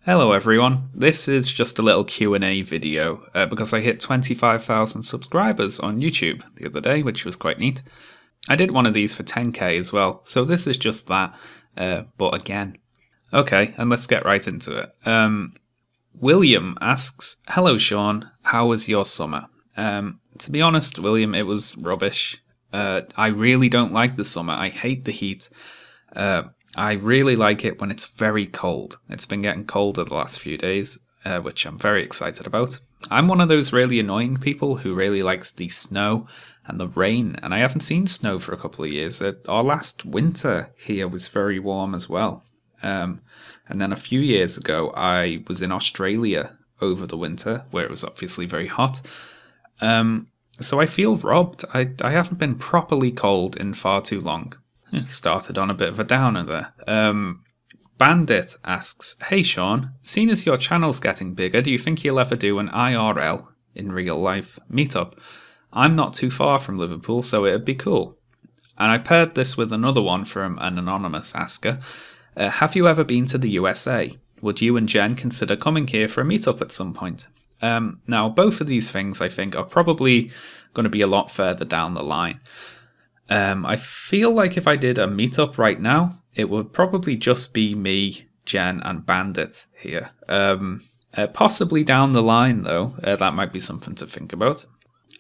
Hello everyone, this is just a little Q&A video because I hit 25,000 subscribers on YouTube the other day, which was quite neat. I did one of these for 10k as well, so this is just that, but again. Okay, and let's get right into it. William asks, hello Sean, how was your summer? To be honest, William, it was rubbish. I really don't like the summer, I hate the heat. I really like it when it's very cold. It's been getting colder the last few days, which I'm very excited about. I'm one of those really annoying people who really likes the snow and the rain, and I haven't seen snow for a couple of years. Our last winter here was very warm as well. And then a few years ago, I was in Australia over the winter, where it was obviously very hot. So I feel robbed. I haven't been properly cold in far too long. Started on a bit of a downer there. Bandit asks, hey Sean, seeing as your channel's getting bigger, do you think you'll ever do an IRL, in real life, meetup? I'm not too far from Liverpool, so it'd be cool. And I paired this with another one from an anonymous asker. Have you ever been to the USA? Would you and Jen consider coming here for a meetup at some point? Now, both of these things, I think, are probably going to be a lot further down the line. I feel like if I did a meetup right now, it would probably just be me, Jen, and Bandit here. Possibly down the line, though, that might be something to think about.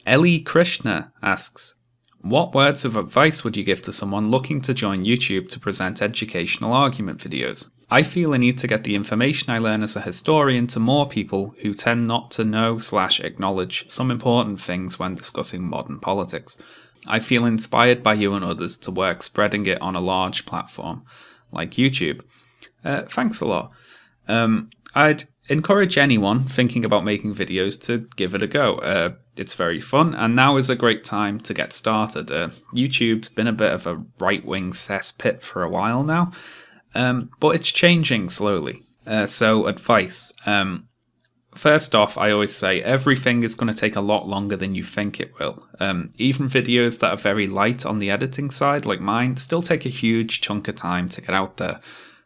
Ellie Krishna asks, what words of advice would you give to someone looking to join YouTube to present educational argument videos? I feel I need to get the information I learn as a historian to more people who tend not to know/acknowledge some important things when discussing modern politics. I feel inspired by you and others to work spreading it on a large platform like YouTube. Thanks a lot. I'd encourage anyone thinking about making videos to give it a go. It's very fun, and now is a great time to get started. YouTube's been a bit of a right-wing cesspit for a while now, but it's changing slowly. So advice. First off, I always say everything is going to take a lot longer than you think it will. Even videos that are very light on the editing side, like mine, still take a huge chunk of time to get out there.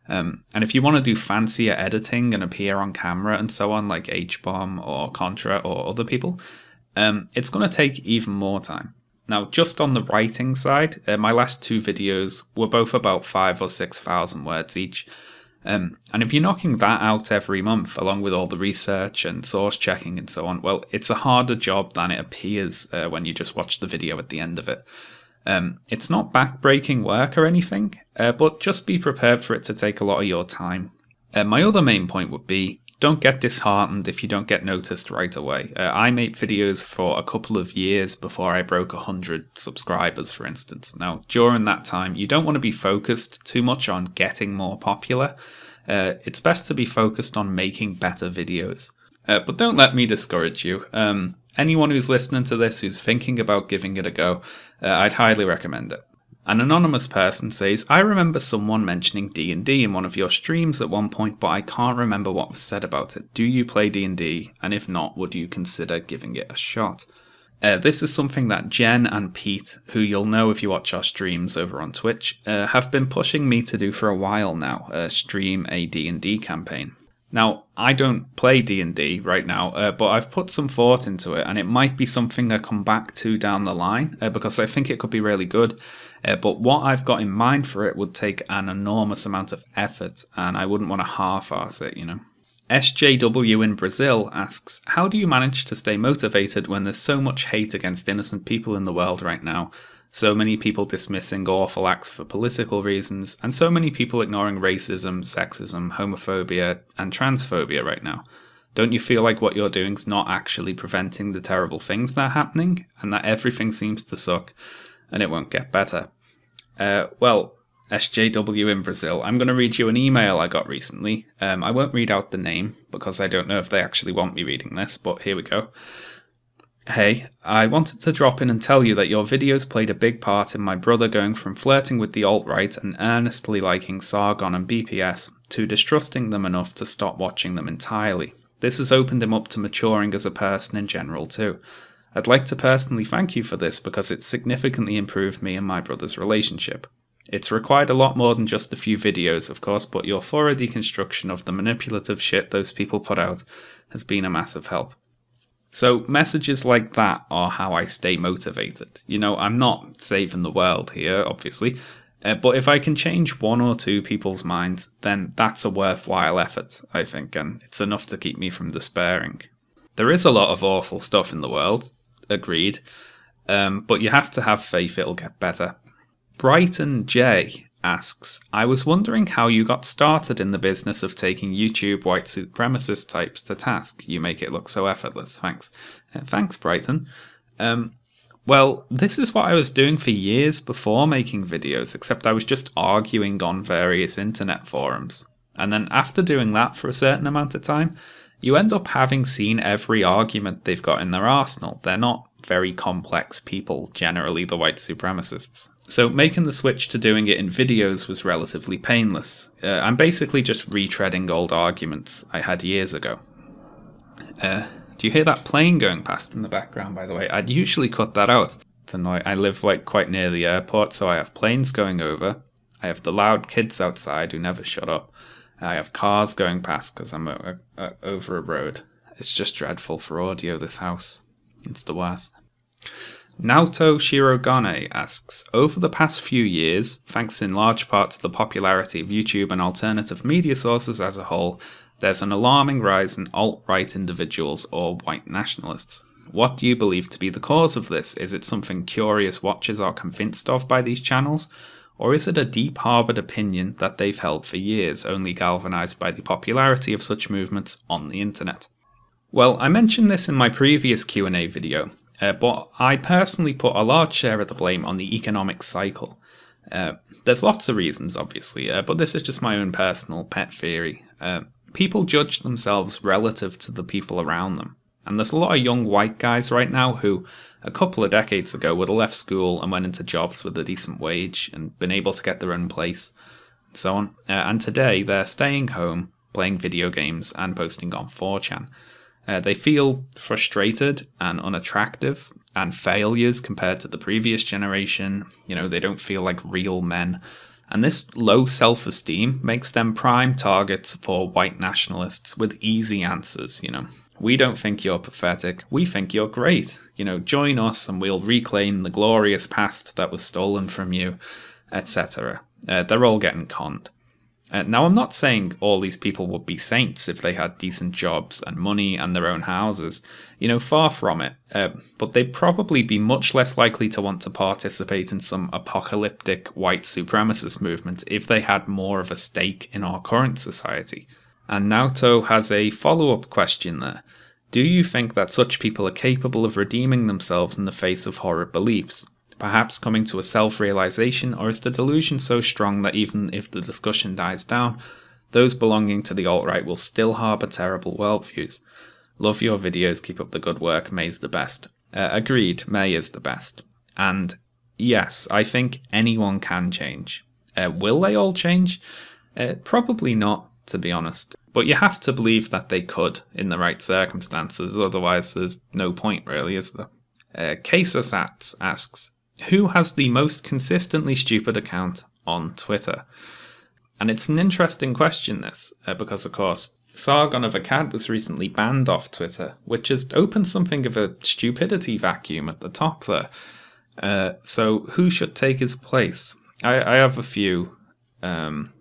And if you want to do fancier editing and appear on camera and so on, like H-Bomb or Contra or other people, it's going to take even more time. Now, just on the writing side, my last two videos were both about 5,000 or 6,000 words each. And if you're knocking that out every month, along with all the research and source checking and so on, well, it's a harder job than it appears when you just watch the video at the end of it. It's not back-breaking work or anything, but just be prepared for it to take a lot of your time. My other main point would be, don't get disheartened if you don't get noticed right away. I made videos for a couple of years before I broke 100 subscribers, for instance. Now, during that time, you don't want to be focused too much on getting more popular. It's best to be focused on making better videos. But don't let me discourage you. Anyone who's listening to this who's thinking about giving it a go, I'd highly recommend it. An anonymous person says, I remember someone mentioning D&D in one of your streams at one point, but I can't remember what was said about it. Do you play D&D? And if not, would you consider giving it a shot? This is something that Jen and Pete, who you'll know if you watch our streams over on Twitch, have been pushing me to do for a while now, stream a D&D campaign. Now, I don't play D&D right now, but I've put some thought into it, and it might be something I come back to down the line, because I think it could be really good. But what I've got in mind for it would take an enormous amount of effort, and I wouldn't want to half-arse it, you know. SJW in Brazil asks, how do you manage to stay motivated when there's so much hate against innocent people in the world right now? So many people dismissing awful acts for political reasons, and so many people ignoring racism, sexism, homophobia, and transphobia right now. Don't you feel like what you're doing's not actually preventing the terrible things that are happening, and that everything seems to suck, and it won't get better? Well, SJW in Brazil, I'm going to read you an email I got recently. I won't read out the name, because I don't know if they actually want me reading this, but here we go. Hey, I wanted to drop in and tell you that your videos played a big part in my brother going from flirting with the alt-right and earnestly liking Sargon and BPS to distrusting them enough to stop watching them entirely. This has opened him up to maturing as a person in general too. I'd like to personally thank you for this because it significantly improved me and my brother's relationship. It's required a lot more than just a few videos, of course, but your thorough deconstruction of the manipulative shit those people put out has been a massive help. So messages like that are how I stay motivated. You know, I'm not saving the world here, obviously, but if I can change 1 or 2 people's minds, then that's a worthwhile effort, I think, and it's enough to keep me from despairing. There is a lot of awful stuff in the world, agreed, but you have to have faith it'll get better. Brighton J asks, I was wondering how you got started in the business of taking YouTube white supremacist types to task. You make it look so effortless. Thanks. Thanks, Brighton. Well, this is what I was doing for years before making videos, except I was just arguing on various internet forums. And then after doing that for a certain amount of time, you end up having seen every argument they've got in their arsenal. They're not very complex people, generally, the white supremacists. So making the switch to doing it in videos was relatively painless. I'm basically just retreading old arguments I had years ago. Do you hear that plane going past in the background, by the way? I'd usually cut that out. It's annoying. I live quite near the airport, so I have planes going over. I have the loud kids outside who never shut up. I have cars going past because I'm over a road. It's just dreadful for audio, this house. It's the worst. Naoto Shirogane asks, over the past few years, thanks in large part to the popularity of YouTube and alternative media sources as a whole, there's an alarming rise in alt-right individuals or white nationalists. What do you believe to be the cause of this? Is it something curious watchers are convinced of by these channels? Or is it a deep-harboured opinion that they've held for years, only galvanised by the popularity of such movements on the internet? Well, I mentioned this in my previous Q&A video, but I personally put a large share of the blame on the economic cycle. There's lots of reasons, obviously, but this is just my own personal pet theory. People judge themselves relative to the people around them. And there's a lot of young white guys right now who, a couple of decades ago, would have left school and went into jobs with a decent wage and been able to get their own place, and so on. And today, they're staying home, playing video games, and posting on 4chan. They feel frustrated and unattractive and failures compared to the previous generation. You know, they don't feel like real men. And this low self-esteem makes them prime targets for white nationalists with easy answers, you know. We don't think you're pathetic, we think you're great. You know, join us and we'll reclaim the glorious past that was stolen from you, etc. They're all getting conned. Now, I'm not saying all these people would be saints if they had decent jobs and money and their own houses. You know, far from it. But they'd probably be much less likely to want to participate in some apocalyptic white supremacist movement if they had more of a stake in our current society. And Naoto has a follow-up question there. Do you think that such people are capable of redeeming themselves in the face of horrid beliefs? Perhaps coming to a self-realization, or is the delusion so strong that even if the discussion dies down, those belonging to the alt-right will still harbour terrible worldviews? Love your videos, keep up the good work, May's the best. Agreed, May is the best. And yes, I think anyone can change. Will they all change? Probably not, to be honest. But you have to believe that they could in the right circumstances, otherwise there's no point really, is there? Kesosats asks, who has the most consistently stupid account on Twitter? And it's an interesting question, this, because of course, Sargon of Akkad was recently banned off Twitter, which has opened something of a stupidity vacuum at the top there. So who should take his place? I have a few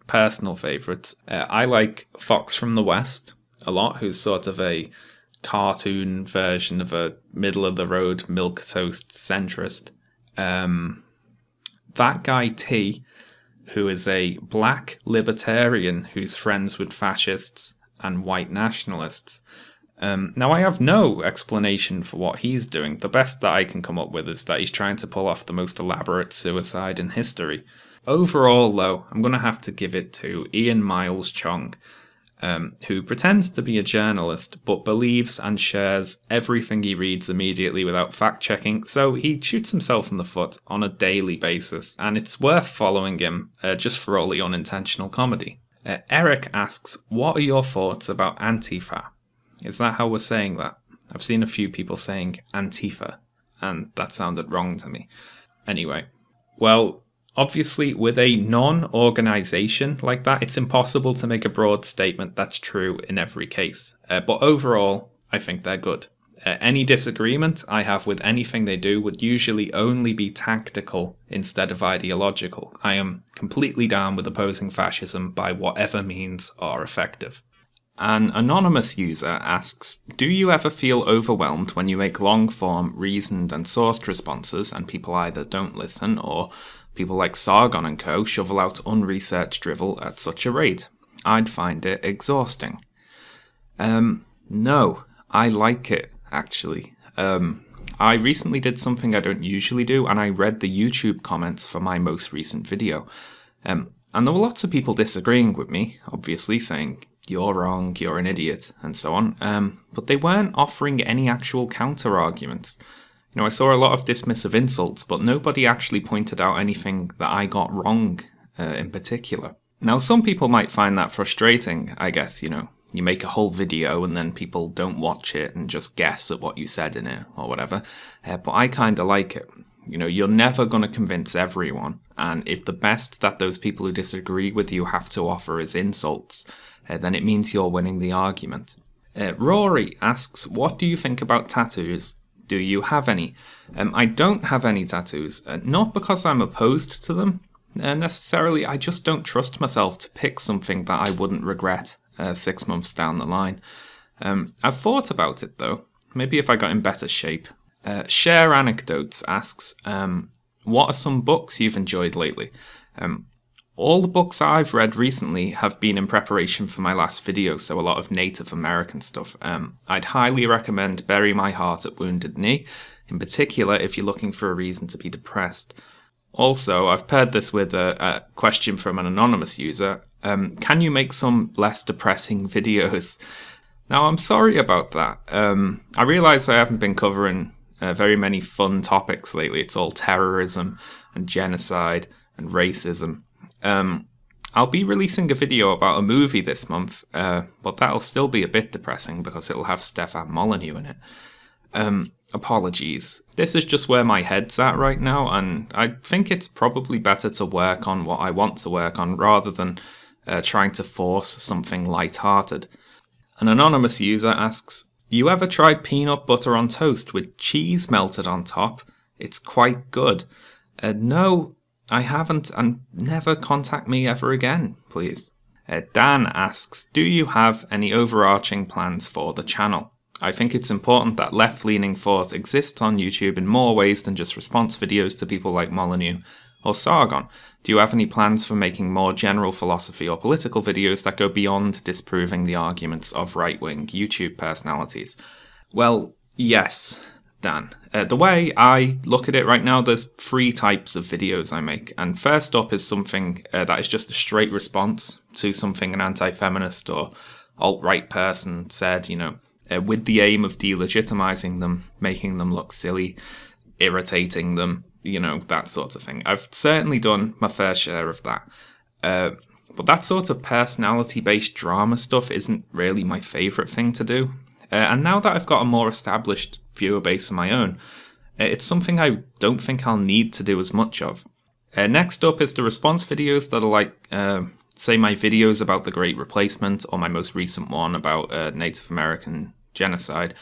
personal favourites. I like Fox from the West a lot, who's sort of a cartoon version of a middle-of-the-road milquetoast centrist. That guy T, who is a black libertarian who's friends with fascists and white nationalists. Now, I have no explanation for what he's doing. The best that I can come up with is that he's trying to pull off the most elaborate suicide in history. Overall, though, I'm going to have to give it to Ian Miles Chong, who pretends to be a journalist but believes and shares everything he reads immediately without fact-checking, so he shoots himself in the foot on a daily basis, and it's worth following him just for all the unintentional comedy. Eric asks, what are your thoughts about Antifa? Is that how we're saying that? I've seen a few people saying Antifa, and that sounded wrong to me. Anyway, well, Obviously, with a non-organization like that, it's impossible to make a broad statement that's true in every case. But overall, I think they're good. Any disagreement I have with anything they do would usually only be tactical instead of ideological. I am completely down with opposing fascism by whatever means are effective. An anonymous user asks, do you ever feel overwhelmed when you make long-form, reasoned and sourced responses and people either don't listen or people like Sargon and co shovel out unresearched drivel at such a rate? I'd find it exhausting. No, I like it, actually. I recently did something I don't usually do, and I read the YouTube comments for my most recent video. And there were lots of people disagreeing with me, obviously, saying, you're wrong, you're an idiot, and so on. But they weren't offering any actual counter-arguments. I saw a lot of dismissive insults, but nobody actually pointed out anything that I got wrong in particular. Now, some people might find that frustrating, I guess, you make a whole video and then people don't watch it and just guess at what you said in it or whatever. But I kind of like it. You're never going to convince everyone. And if the best that those people who disagree with you have to offer is insults, then it means you're winning the argument. Rory asks, what do you think about tattoos? Do you have any? I don't have any tattoos. Not because I'm opposed to them necessarily. I just don't trust myself to pick something that I wouldn't regret 6 months down the line. I've thought about it though. Maybe if I got in better shape. Share Anecdotes asks, what are some books you've enjoyed lately? All the books I've read recently have been in preparation for my last video, so a lot of Native American stuff. I'd highly recommend Bury My Heart at Wounded Knee, in particular if you're looking for a reason to be depressed. Also, I've paired this with a question from an anonymous user. Can you make some less depressing videos? Now, I'm sorry about that. I realise I haven't been covering very many fun topics lately. It's all terrorism and genocide and racism. I'll be releasing a video about a movie this month, but that'll still be a bit depressing because it'll have Stefan Molyneux in it. Apologies. This is just where my head's at right now, and I think it's probably better to work on what I want to work on rather than trying to force something light-hearted. An anonymous user asks, you ever tried peanut butter on toast with cheese melted on top? It's quite good. No, I haven't, and never contact me ever again, please. Dan asks, do you have any overarching plans for the channel? I think it's important that left-leaning thought exists on YouTube in more ways than just response videos to people like Molyneux or Sargon. Do you have any plans for making more general philosophy or political videos that go beyond disproving the arguments of right-wing YouTube personalities? Well, yes, Dan. The way I look at it right now, there's 3 types of videos I make. And first up is something that is just a straight response to something an anti-feminist or alt-right person said, with the aim of delegitimizing them, making them look silly, irritating them, that sort of thing. I've certainly done my fair share of that. But that sort of personality-based drama stuff isn't really my favourite thing to do. And now that I've got a more established viewer base of my own, it's something I don't think I'll need to do as much of. Next up is the response videos that are like, say, my videos about the Great Replacement or my most recent one about Native American genocide.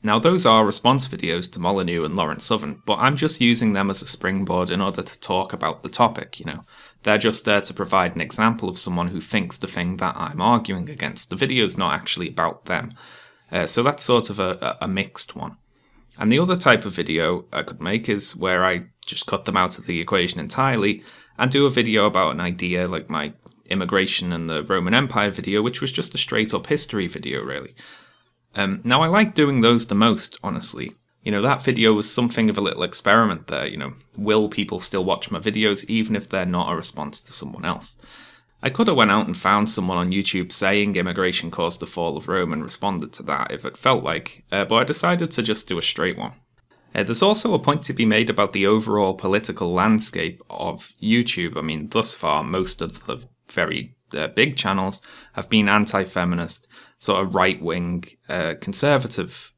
Now, those are response videos to Molyneux and Lawrence Southern, but I'm just using them as a springboard in order to talk about the topic, They're just there to provide an example of someone who thinks the thing that I'm arguing against. The video's not actually about them. So that's sort of a mixed one. And the other type of video I could make is where I just cut them out of the equation entirely and do a video about an idea like my immigration and the Roman Empire video, which was just a straight-up history video, really. Now, I like doing those the most, honestly. That video was something of a little experiment there, will people still watch my videos even if they're not a response to someone else? I could have went out and found someone on YouTube saying immigration caused the fall of Rome and responded to that if it felt like, but I decided to just do a straight one. There's also a point to be made about the overall political landscape of YouTube. I mean, thus far, most of the very big channels have been anti-feminist, sort of right-wing, conservative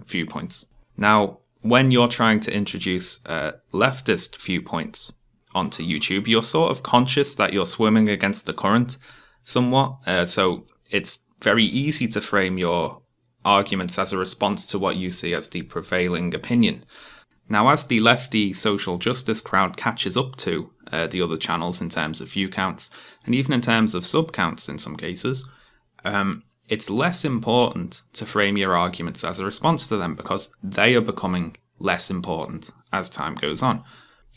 viewpoints. Now, when you're trying to introduce leftist viewpoints onto YouTube, you're sort of conscious that you're swimming against the current somewhat. So it's very easy to frame your arguments as a response to what you see as the prevailing opinion. Now, as the lefty social justice crowd catches up to the other channels in terms of view counts, and even in terms of sub counts in some cases, it's less important to frame your arguments as a response to them because they are becoming less important as time goes on.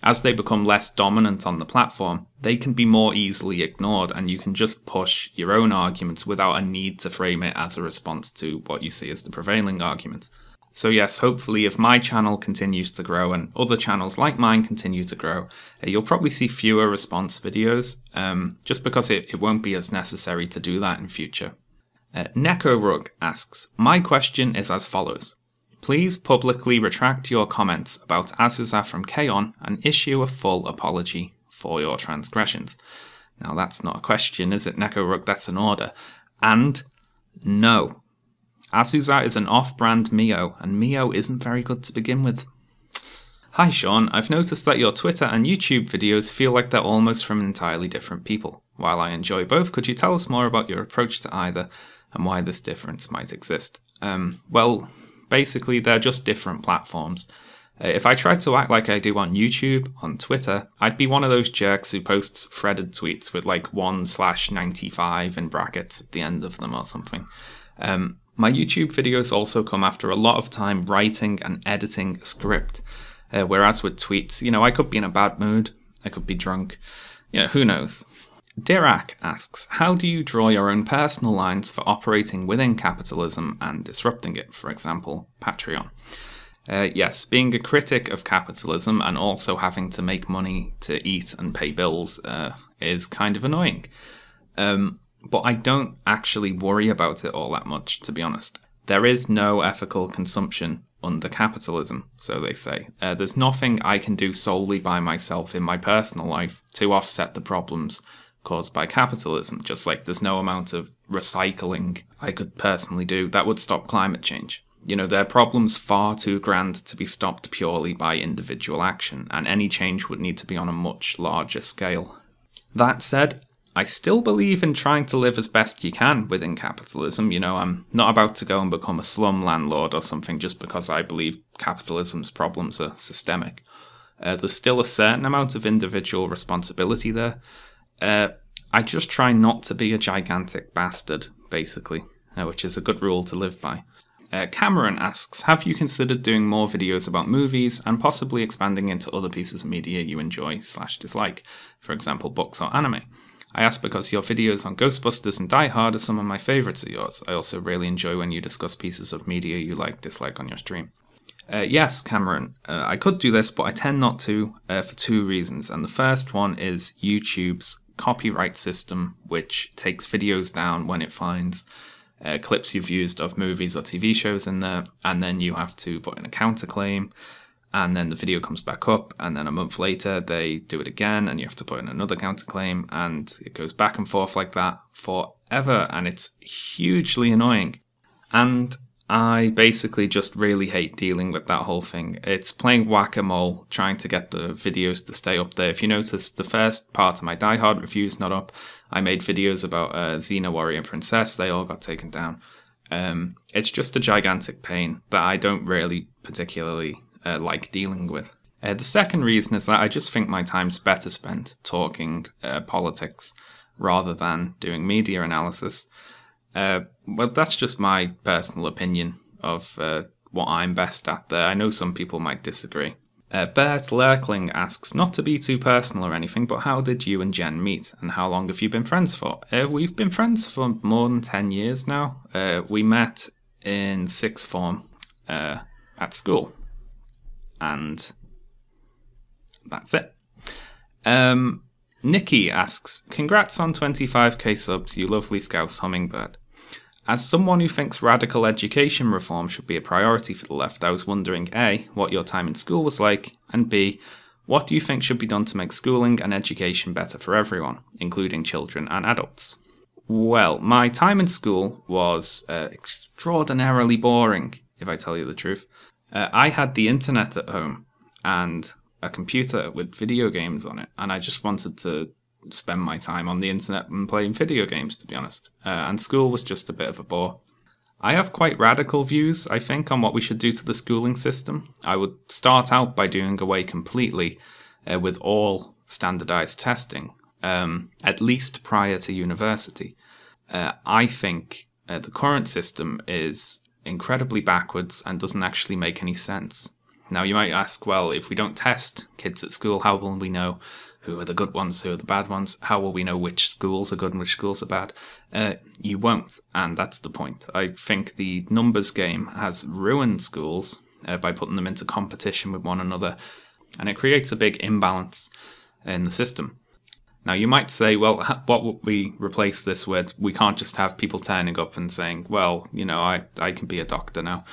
As they become less dominant on the platform, they can be more easily ignored, and you can just push your own arguments without a need to frame it as a response to what you see as the prevailing argument. So yes, hopefully if my channel continues to grow and other channels like mine continue to grow, you'll probably see fewer response videos, just because it won't be as necessary to do that in future. Nekorug asks, my question is as follows. Please publicly retract your comments about Azusa from K-On! And issue a full apology for your transgressions. Now that's not a question, is it, Nekorug? That's an order. And no. Azusa is an off-brand Mio, and Mio isn't very good to begin with. Hi Sean, I've noticed that your Twitter and YouTube videos feel like they're almost from entirely different people. While I enjoy both, could you tell us more about your approach to either and why this difference might exist? Well, basically they're just different platforms. If I tried to act like I do on YouTube, on Twitter, I'd be one of those jerks who posts threaded tweets with like 1/95 in brackets at the end of them or something. My YouTube videos also come after a lot of time writing and editing a script. Whereas with tweets, I could be in a bad mood, I could be drunk, who knows. Dirac asks, how do you draw your own personal lines for operating within capitalism and disrupting it, for example, Patreon? Yes, being a critic of capitalism and also having to make money to eat and pay bills is kind of annoying. But I don't actually worry about it all that much, to be honest. There is no ethical consumption under capitalism, so they say. There's nothing I can do solely by myself in my personal life to offset the problems caused by capitalism, just like there's no amount of recycling I could personally do that would stop climate change. There are problems far too grand to be stopped purely by individual action, and any change would need to be on a much larger scale. That said, I still believe in trying to live as best you can within capitalism. I'm not about to go and become a slum landlord or something just because I believe capitalism's problems are systemic. There's still a certain amount of individual responsibility there. I just try not to be a gigantic bastard, basically, which is a good rule to live by. Cameron asks, have you considered doing more videos about movies and possibly expanding into other pieces of media you enjoy/dislike, for example, books or anime? I ask because your videos on Ghostbusters and Die Hard are some of my favourites of yours. I also really enjoy when you discuss pieces of media you dislike on your stream. Yes, Cameron, I could do this, but I tend not to for two reasons. And the first one is YouTube's copyright system, which takes videos down when it finds clips you've used of movies or TV shows in there, and then you have to put in a counterclaim, and then the video comes back up, and then a month later they do it again, and you have to put in another counterclaim, and it goes back and forth like that forever, and it's hugely annoying. And I basically just really hate dealing with that whole thing. It's playing whack-a-mole, trying to get the videos to stay up there. If you notice, the first part of my Die Hard review is not up. I made videos about Xena Warrior Princess. They all got taken down. It's just a gigantic pain that I don't really particularly like dealing with. The second reason is that I just think my time's better spent talking politics rather than doing media analysis. Well, that's just my personal opinion of what I'm best at there. I know some people might disagree. Bert Lurkling asks, not to be too personal or anything, but how did you and Jen meet, and how long have you been friends for? We've been friends for more than 10 years now. We met in sixth form at school, and that's it. Nikki asks, congrats on 25k subs, you lovely Scouse hummingbird. As someone who thinks radical education reform should be a priority for the left, I was wondering A, what your time in school was like, and B, what do you think should be done to make schooling and education better for everyone, including children and adults? Well, my time in school was extraordinarily boring, if I tell you the truth. I had the internet at home, and a computer with video games on it, and I just wanted to spend my time on the internet and playing video games, to be honest. And school was just a bit of a bore. I have quite radical views, I think, on what we should do to the schooling system. I would start out by doing away completely with all standardized testing, at least prior to university. I think the current system is incredibly backwards and doesn't actually make any sense. Now, you might ask, well, if we don't test kids at school, how will we know who are the good ones, who are the bad ones? How will we know which schools are good and which schools are bad? You won't, and that's the point. I think the numbers game has ruined schools by putting them into competition with one another, and it creates a big imbalance in the system. Now, you might say, well, what would we replace this with? We can't just have people turning up and saying, well, you know, I can be a doctor now.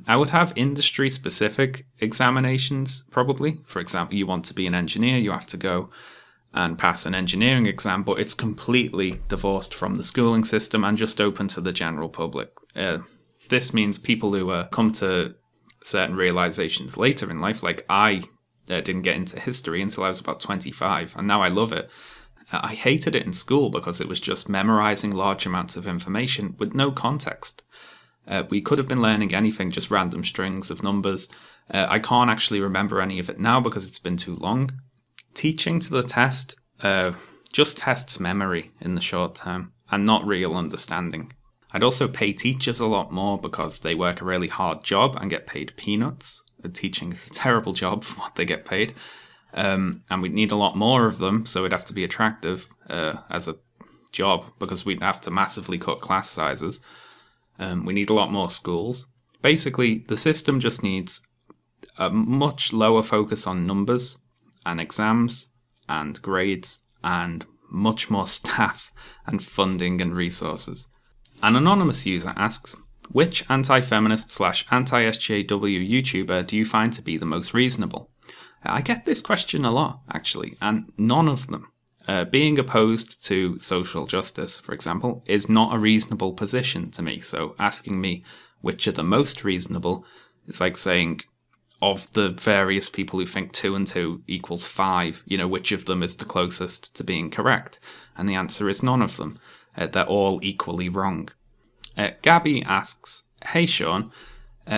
I would have industry-specific examinations, probably. For example, you want to be an engineer, you have to go and pass an engineering exam, but it's completely divorced from the schooling system and just open to the general public. This means people who come to certain realizations later in life, like I didn't get into history until I was about 25, and now I love it. I hated it in school because it was just memorizing large amounts of information with no context. We could have been learning anything, just random strings of numbers. I can't actually remember any of it now because it's been too long. Teaching to the test just tests memory in the short term and not real understanding. I'd also pay teachers a lot more because they work a really hard job and get paid peanuts. Teaching is a terrible job for what they get paid. And we'd need a lot more of them, so it'd have to be attractive as a job because we'd have to massively cut class sizes. We need a lot more schools. Basically, the system just needs a much lower focus on numbers and exams and grades and much more staff and funding and resources. An anonymous user asks, which anti-feminist / anti-SJW YouTuber do you find to be the most reasonable? I get this question a lot, actually, and none of them. Being opposed to social justice, for example, is not a reasonable position to me. So asking me which are the most reasonable is like saying, of the various people who think 2 and 2 equals 5, you know, which of them is the closest to being correct? And the answer is none of them. They're all equally wrong. Gabby asks, hey Sean,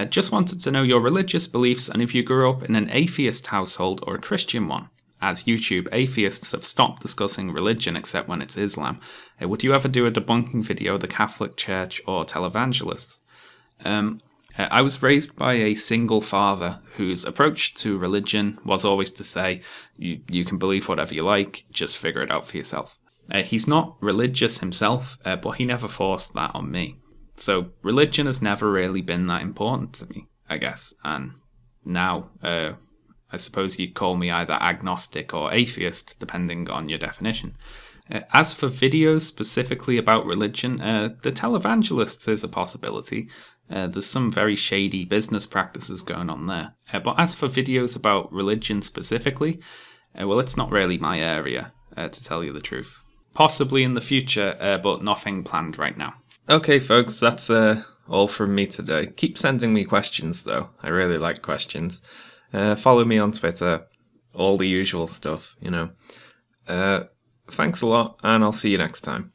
just wanted to know your religious beliefs and if you grew up in an atheist household or a Christian one. As YouTube atheists have stopped discussing religion except when it's Islam, would you ever do a debunking video of the Catholic Church or televangelists? I was raised by a single father whose approach to religion was always to say, you can believe whatever you like, just figure it out for yourself. He's not religious himself, but he never forced that on me. So religion has never really been that important to me, I guess. And now, I suppose you'd call me either agnostic or atheist, depending on your definition. As for videos specifically about religion, the televangelists is a possibility. There's some very shady business practices going on there. But as for videos about religion specifically, well, it's not really my area, to tell you the truth. Possibly in the future, but nothing planned right now. Okay, folks, that's all from me today. Keep sending me questions, though. I really like questions. Follow me on Twitter. All the usual stuff, you know. Thanks a lot, and I'll see you next time.